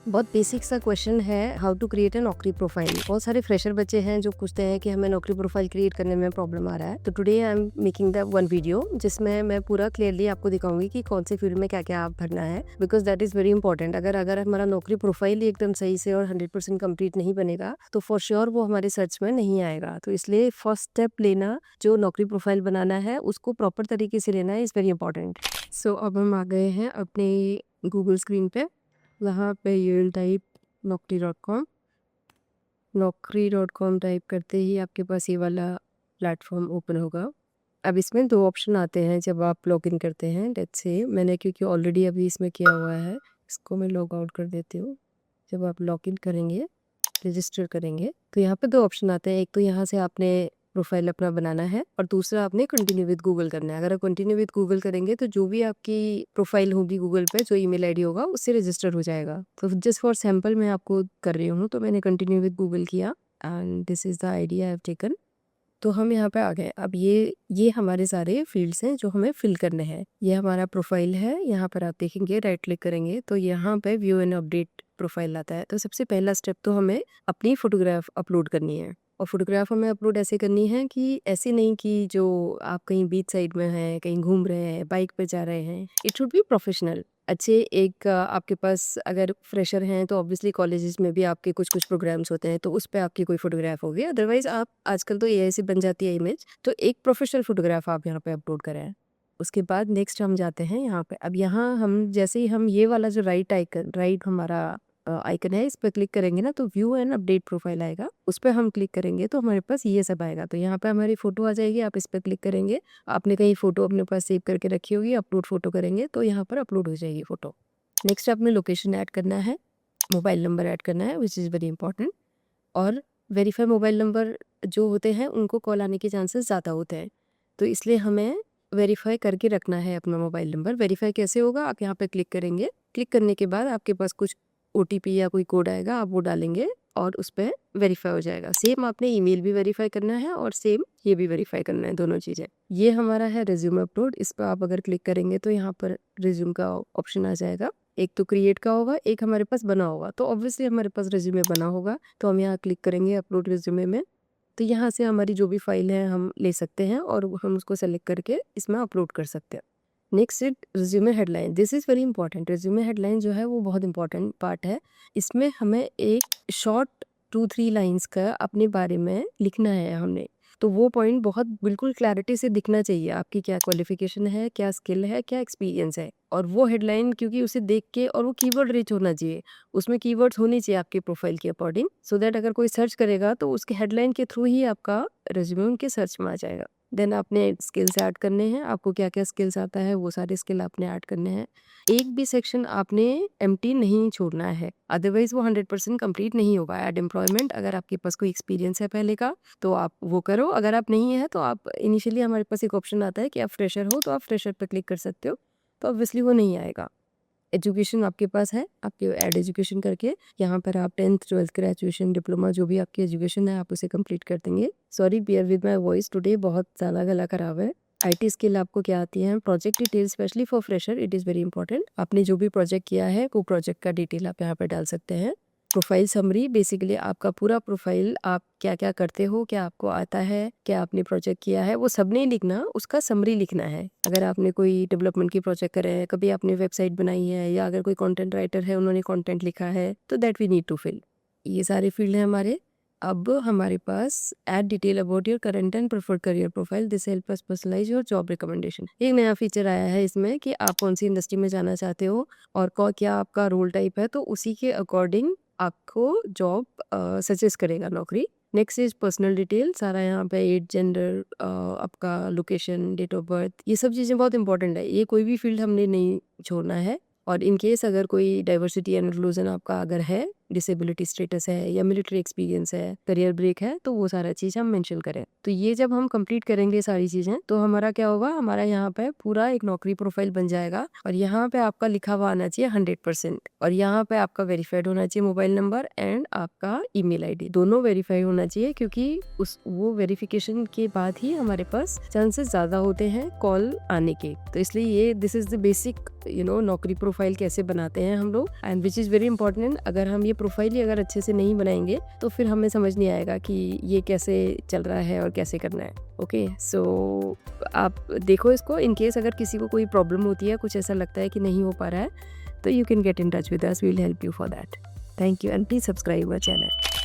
बहुत बेसिक सा क्वेश्चन है, हाउ टू क्रिएट अ नौकरी प्रोफाइल। बहुत सारे फ्रेशर बच्चे हैं जो पूछते हैं कि हमें नौकरी प्रोफाइल क्रिएट करने में प्रॉब्लम आ रहा है। तो today I am making the one video जिसमें मैं पूरा क्लियरली आपको दिखाऊंगी कि कौन सी फील्ड में क्या क्या आप भरना है, because that is very important. अगर हमारा नौकरी प्रोफाइल ही एकदम सही से और 100% कंप्लीट नहीं बनेगा तो फॉर श्योर वो हमारे सर्च में नहीं आएगा। तो इसलिए फर्स्ट स्टेप लेना, जो नौकरी प्रोफाइल बनाना है उसको प्रॉपर तरीके से लेना है, इज वेरी इंपॉर्टेंट। सो अब हम आ गए हैं अपने गूगल स्क्रीन पे। यहाँ पे यूल टाइप नौकरी.com टाइप करते ही आपके पास ये वाला प्लेटफॉर्म ओपन होगा। अब इसमें दो ऑप्शन आते हैं जब आप लॉग इन करते हैं। लेट्स से मैंने क्योंकि ऑलरेडी अभी इसमें किया हुआ है, इसको मैं लॉग आउट कर देती हूँ। जब आप लॉग इन करेंगे, रजिस्टर करेंगे, तो यहाँ पे दो ऑप्शन आते हैं। एक तो यहाँ से आपने प्रोफाइल अपना बनाना है और दूसरा आपने कंटिन्यू विद गूगल करना है। अगर आप कंटिन्यू विद गूगल करेंगे तो जो भी आपकी प्रोफाइल होगी गूगल पे, जो ईमेल आईडी होगा उससे रजिस्टर हो जाएगा। तो जस्ट फॉर सैम्पल मैं आपको कर रही हूँ, तो मैंने कंटिन्यू विद गूगल किया and this is the ID I have taken. तो हम यहाँ पे आ गए। अब ये हमारे सारे फील्ड्स हैं जो हमें फिल करने हैं। ये हमारा प्रोफाइल है। यहाँ पर आप देखेंगे, राइट क्लिक करेंगे तो यहाँ पे व्यू एंड अपडेट प्रोफाइल आता है। तो सबसे पहला स्टेप तो हमें अपनी फोटोग्राफ अपलोड करनी है। और फोटोग्राफ हमें अपलोड ऐसे करनी है कि ऐसे नहीं कि जो आप कहीं बीच साइड में हैं, कहीं घूम रहे हैं, बाइक पे जा रहे हैं। It should be professional. अच्छे एक आपके पास अगर फ्रेशर हैं तो ऑब्वियसली कॉलेजेस में भी आपके कुछ कुछ प्रोग्राम्स होते हैं, तो उस पे आपकी कोई फोटोग्राफ होगी। अदरवाइज आप आजकल तो एआई से बन जाती है इमेज, तो एक प्रोफेशनल फोटोग्राफ आप यहाँ पे अपलोड करें। उसके बाद नेक्स्ट हम जाते हैं यहाँ पे। अब यहाँ हम जैसे ही हम ये वाला जो राइट हमारा आइकन है, इस पर क्लिक करेंगे ना तो व्यू एंड अपडेट प्रोफाइल आएगा। उस पर हम क्लिक करेंगे तो हमारे पास ये सब आएगा। तो यहाँ पे हमारी फोटो आ जाएगी। आप इस पर क्लिक करेंगे, आपने कहीं फोटो अपने पास सेव करके रखी होगी, अपलोड फोटो करेंगे तो यहाँ पर अपलोड हो जाएगी फोटो। नेक्स्ट आपने लोकेशन ऐड करना है, मोबाइल नंबर ऐड करना है, विच इज़ वेरी इंपॉर्टेंट। और वेरीफाई मोबाइल नंबर जो होते हैं उनको कॉल आने के चांसेस ज़्यादा होते हैं, तो इसलिए हमें वेरीफाई करके रखना है अपना मोबाइल नंबर। वेरीफाई कैसे होगा, आप यहाँ पे क्लिक करेंगे। क्लिक करने के बाद आपके पास कुछ ओटीपी या कोई कोड आएगा, आप वो डालेंगे और उस पर वेरीफाई हो जाएगा। सेम आपने ईमेल भी वेरीफाई करना है और सेम ये भी वेरीफाई करना है, दोनों चीज़ें। ये हमारा है रिज्यूम अपलोड। इस पर आप अगर क्लिक करेंगे तो यहाँ पर रिज्यूम का ऑप्शन आ जाएगा। एक तो क्रिएट का होगा, एक हमारे पास बना होगा। तो ऑब्वियसली हमारे पास रिज्यूमे बना होगा, तो हम यहाँ क्लिक करेंगे अपलोड रिज्यूमे में। तो यहाँ से हमारी जो भी फाइल है हम ले सकते हैं और हम उसको सेलेक्ट करके इसमें अपलोड कर सकते हैं। Next is resume headline. This is very important. Resume headline जो है वो बहुत इंपॉर्टेंट पार्ट है। इसमें हमें एक शॉर्ट 2-3 लाइंस का अपने बारे में लिखना है हमने। तो वो पॉइंट बहुत बिल्कुल क्लैरिटी से दिखना चाहिए, आपकी क्या क्वालिफिकेशन है, क्या स्किल है, क्या एक्सपीरियंस है। और वो हेडलाइन क्योंकि उसे देख के, और वो कीवर्ड रिच होना चाहिए, उसमें कीवर्ड्स होनी चाहिए आपके प्रोफाइल के अकॉर्डिंग, सो दैट अगर कोई सर्च करेगा तो उसके हेडलाइन के थ्रू ही आपका रिज्यूमे उनके सर्च में आ जाएगा। देन आपने स्किल्स ऐड करने हैं, आपको क्या क्या स्किल्स आता है वो सारे स्किल आपने ऐड करने हैं। एक भी सेक्शन आपने एम्प्टी नहीं छोड़ना है, अदरवाइज वो 100% कंप्लीट नहीं होगा। ऐड एम्प्लॉयमेंट, अगर आपके पास कोई एक्सपीरियंस है पहले का तो आप वो करो। अगर आप नहीं है तो आप इनिशियली, हमारे पास एक ऑप्शन आता है कि आप फ्रेशर हो तो आप फ्रेशर पर क्लिक कर सकते हो, तो ऑब्वियसली वो नहीं आएगा। एजुकेशन आपके पास है, आपके ऐड एजुकेशन करके यहाँ पर आप 10th 12th ग्रेजुएशन, डिप्लोमा, जो भी आपकी एजुकेशन है आप उसे कंप्लीट कर देंगे। Sorry bear with my voice today, बहुत ज़्यादा गला खराब है। आईटी स्किल आपको क्या आती है, project detail, specially for fresher it is very important. आपने जो भी प्रोजेक्ट किया है वो प्रोजेक्ट का डिटेल आप यहाँ पर डाल सकते हैं। प्रोफाइल समरी, बेसिकली आपका पूरा प्रोफाइल, आप क्या क्या करते हो, क्या आपको आता है, क्या आपने प्रोजेक्ट किया है, वो सब नहीं लिखना, उसका समरी लिखना है। अगर आपने कोई डेवलपमेंट की प्रोजेक्ट करे है, कभी आपने वेबसाइट बनाई है, या अगर कोई कंटेंट राइटर है उन्होंने कंटेंट लिखा है, तो that we need to fill. ये सारे फील्ड हैं हमारे। अब हमारे पास add detail about your current and preferred career profile, this help us personalise your job recommendation. एक नया फीचर आया है इसमें कि आप कौन सी इंडस्ट्री में जाना चाहते हो और क्या आपका रोल टाइप है, तो उसी के अकॉर्डिंग आपको जॉब सजेस्ट करेगा नौकरी। नेक्स्ट इज पर्सनल डिटेल, सारा यहाँ पे एज, जेंडर, आपका लोकेशन, डेट ऑफ बर्थ, ये सब चीज़ें बहुत इंपॉर्टेंट है। ये कोई भी फील्ड हमने नहीं छोड़ना है। और इन केस अगर कोई डाइवर्सिटी एंड इंक्लूजन आपका अगर है डिसेबिलिटी स्टेटस है या मिलिट्री एक्सपीरियंस है, करियर ब्रेक है, तो वो सारा चीज़ हम मेंशन करें। तो ये जब हम कंप्लीट करेंगे सारी चीज़ें, तो हमारा क्या होगा, हमारा यहाँ पे पूरा एक नौकरी प्रोफाइल बन जाएगा और यहाँ पे आपका लिखा हुआ आना चाहिए 100% और यहाँ पे आपका वेरीफाइड होना चाहिए मोबाइल नंबर एंड आपका ईमेल आईडी, दोनों वेरीफाई होना चाहिए, क्योंकि वो वेरिफिकेशन के बाद ही हमारे पास चांसेस ज़्यादा होते हैं कॉल आने के। तो इसलिए ये दिस इज़ द बेसिक नौकरी प्रोफाइल कैसे बनाते हैं हम लोग, and which is very important. अगर हम ये प्रोफाइल ही अगर अच्छे से नहीं बनाएंगे तो फिर हमें समझ नहीं आएगा कि ये कैसे चल रहा है और कैसे करना है। ओके, सो आप देखो इसको, इन केस अगर किसी को कोई प्रॉब्लम होती है, कुछ ऐसा लगता है कि नहीं हो पा रहा है, तो you can get in touch with us, we will help you for that. Thank you and please subscribe our channel.